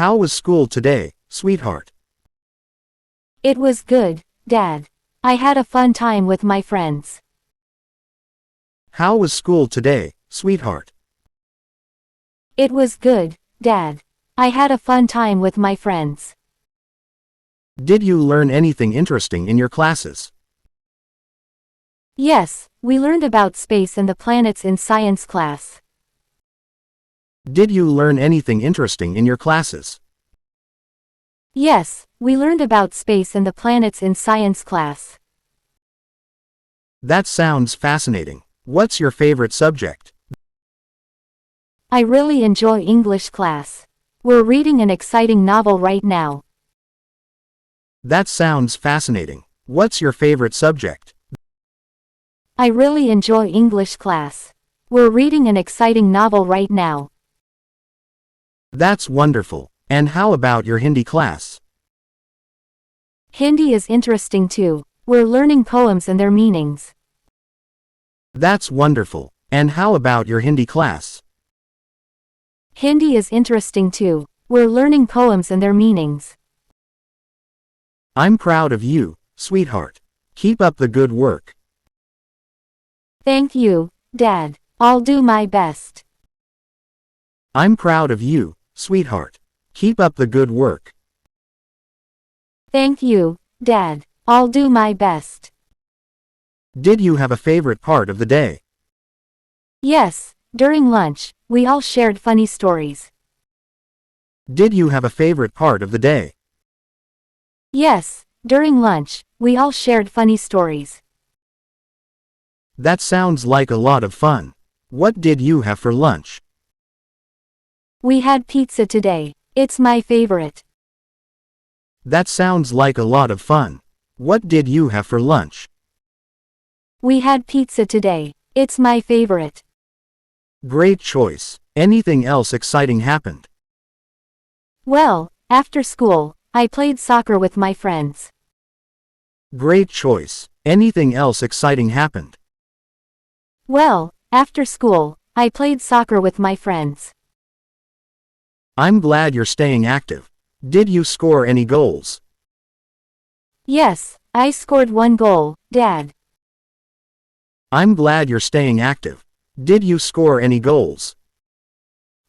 How was school today, sweetheart? It was good, Dad. I had a fun time with my friends. How was school today, sweetheart? It was good, Dad. I had a fun time with my friends. Did you learn anything interesting in your classes? Yes, we learned about space and the planets in science class. Did you learn anything interesting in your classes? Yes, we learned about space and the planets in science class. That sounds fascinating. What's your favorite subject? I really enjoy English class. We're reading an exciting novel right now. That sounds fascinating. What's your favorite subject? I really enjoy English class. We're reading an exciting novel right now. That's wonderful. And how about your Hindi class? Hindi is interesting too. We're learning poems and their meanings. That's wonderful. And how about your Hindi class? Hindi is interesting too. We're learning poems and their meanings. I'm proud of you, sweetheart. Keep up the good work. Thank you, Dad. I'll do my best. I'm proud of you, sweetheart. Keep up the good work. Thank you, Dad. I'll do my best. Did you have a favorite part of the day? Yes, during lunch, we all shared funny stories. Did you have a favorite part of the day? Yes, during lunch, we all shared funny stories. That sounds like a lot of fun. What did you have for lunch? We had pizza today. It's my favorite. That sounds like a lot of fun. What did you have for lunch? We had pizza today. It's my favorite. Great choice. Anything else exciting happened? Well, after school, I played soccer with my friends. Great choice. Anything else exciting happened? Well, after school, I played soccer with my friends. I'm glad you're staying active. Did you score any goals? Yes, I scored 1 goal, Dad. I'm glad you're staying active. Did you score any goals?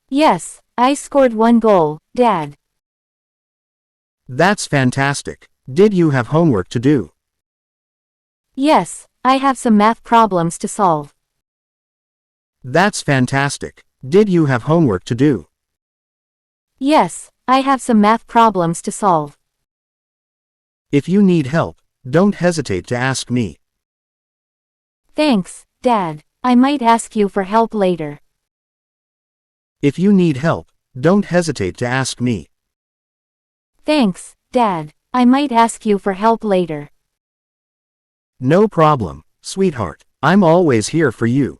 Yes, I scored 1 goal, Dad. That's fantastic. Did you have homework to do? Yes, I have some math problems to solve. That's fantastic. Did you have homework to do? Yes, I have some math problems to solve. If you need help, don't hesitate to ask me. Thanks, Dad. I might ask you for help later. If you need help, don't hesitate to ask me. Thanks, Dad. I might ask you for help later. No problem, sweetheart. I'm always here for you.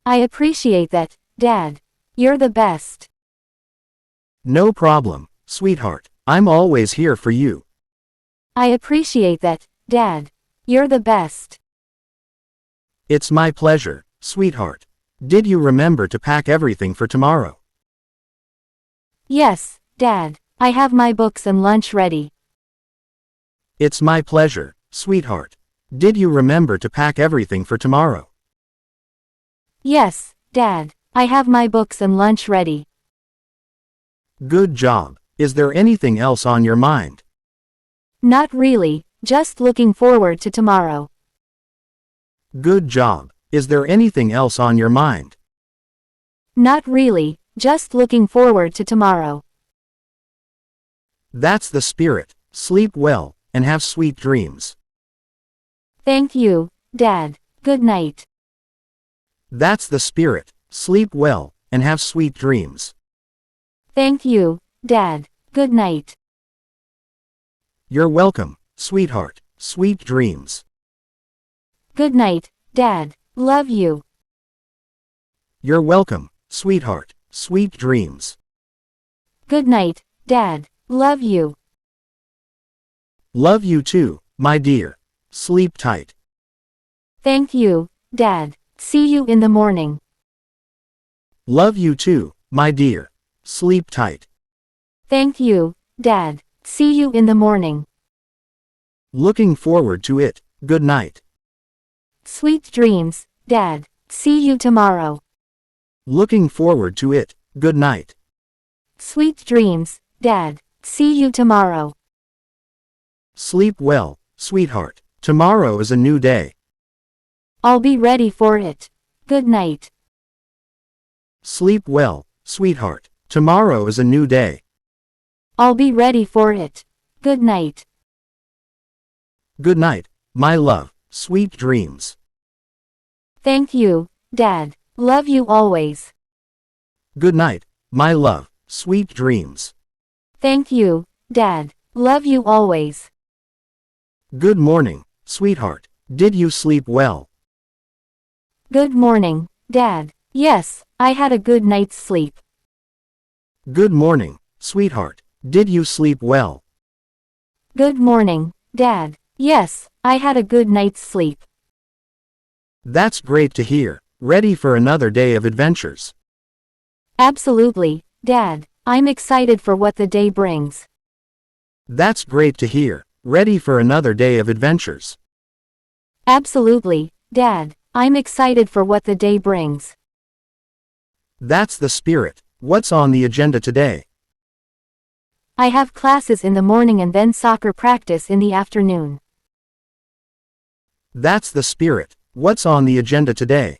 I appreciate that, Dad. You're the best. No problem, sweetheart. I'm always here for you. I appreciate that, Dad. You're the best. It's my pleasure, sweetheart. Did you remember to pack everything for tomorrow? Yes, Dad. I have my books and lunch ready. It's my pleasure, sweetheart. Did you remember to pack everything for tomorrow? Yes, Dad. I have my books and lunch ready. Good job. Is there anything else on your mind? Not really, just looking forward to tomorrow. Good job. Is there anything else on your mind? Not really, just looking forward to tomorrow. That's the spirit. Sleep well, and have sweet dreams. Thank you, Dad. Good night. That's the spirit. Sleep well, and have sweet dreams. Thank you, Dad. Good night. You're welcome, sweetheart. Sweet dreams. Good night, Dad. Love you. You're welcome, sweetheart. Sweet dreams. Good night, Dad. Love you. Love you too, my dear. Sleep tight. Thank you, Dad. See you in the morning. Love you too, my dear. Sleep tight. Thank you, Dad. See you in the morning. Looking forward to it. Good night. Sweet dreams, Dad. See you tomorrow. Looking forward to it. Good night. Sweet dreams, Dad. See you tomorrow. Sleep well, sweetheart. Tomorrow is a new day. I'll be ready for it. Good night. Sleep well, sweetheart. Tomorrow is a new day. I'll be ready for it. Good night. Good night, my love. Sweet dreams. Thank you, Dad. Love you always. Good night, my love. Sweet dreams. Thank you, Dad. Love you always. Good morning, sweetheart. Did you sleep well? Good morning, Dad. Yes, I had a good night's sleep. Good morning, sweetheart. Did you sleep well? Good morning, Dad. Yes, I had a good night's sleep. That's great to hear. Ready for another day of adventures. Absolutely, Dad. I'm excited for what the day brings. That's great to hear. Ready for another day of adventures. Absolutely, Dad. I'm excited for what the day brings. That's the spirit. What's on the agenda today? I have classes in the morning and then soccer practice in the afternoon. That's the spirit. What's on the agenda today?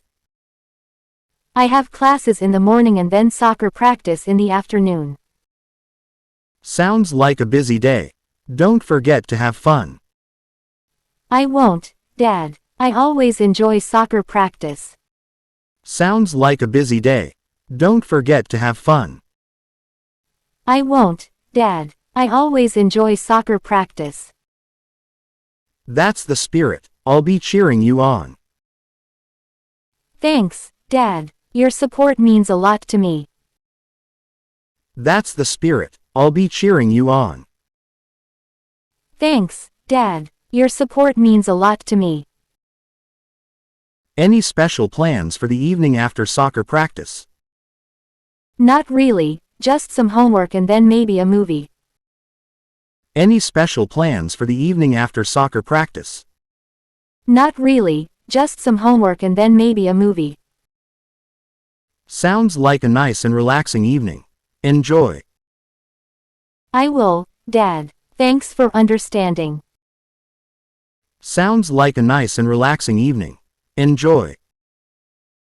I have classes in the morning and then soccer practice in the afternoon. Sounds like a busy day. Don't forget to have fun. I won't, Dad. I always enjoy soccer practice. Sounds like a busy day. Don't forget to have fun. I won't, Dad. I always enjoy soccer practice. That's the spirit. I'll be cheering you on. Thanks, Dad. Your support means a lot to me. That's the spirit. I'll be cheering you on. Thanks, Dad. Your support means a lot to me. Any special plans for the evening after soccer practice? Not really, just some homework and then maybe a movie. Any special plans for the evening after soccer practice? Not really, just some homework and then maybe a movie. Sounds like a nice and relaxing evening. Enjoy. I will, Dad. Thanks for understanding. Sounds like a nice and relaxing evening. Enjoy.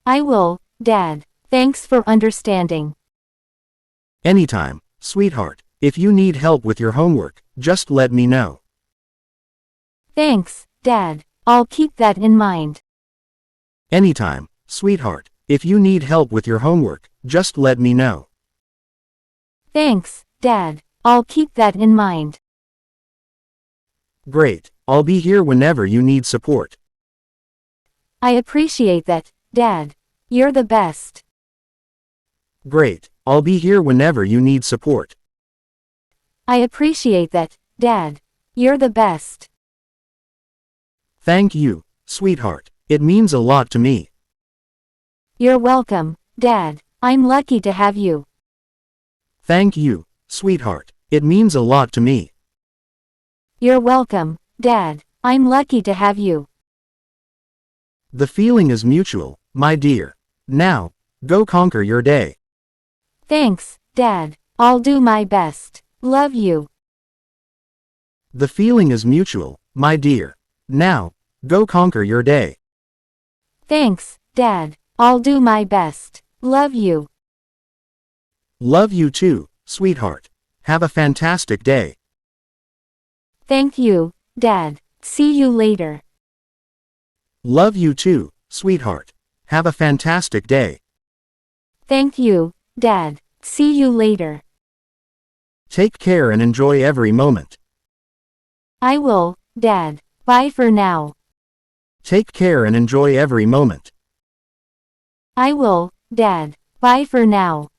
I will, Dad. Thanks for understanding. Anytime, sweetheart. If you need help with your homework, just let me know. Thanks, Dad. I'll keep that in mind. Anytime, sweetheart. If you need help with your homework, just let me know. Thanks, Dad. I'll keep that in mind. Great. I'll be here whenever you need support. I appreciate that, Dad. You're the best. Great. I'll be here whenever you need support. I appreciate that, Dad. You're the best. Thank you, sweetheart. It means a lot to me. You're welcome, Dad. I'm lucky to have you. Thank you, sweetheart. It means a lot to me. You're welcome, Dad. I'm lucky to have you. The feeling is mutual, my dear. Now, go conquer your day. Thanks, Dad. I'll do my best. Love you. The feeling is mutual, my dear. Now, go conquer your day. Thanks, Dad. I'll do my best. Love you. Love you too, sweetheart. Have a fantastic day. Thank you, Dad. See you later. Love you too, sweetheart. Have a fantastic day. Thank you, Dad. See you later. Take care and enjoy every moment. I will, Dad. Bye for now. Take care and enjoy every moment. I will, Dad. Bye for now.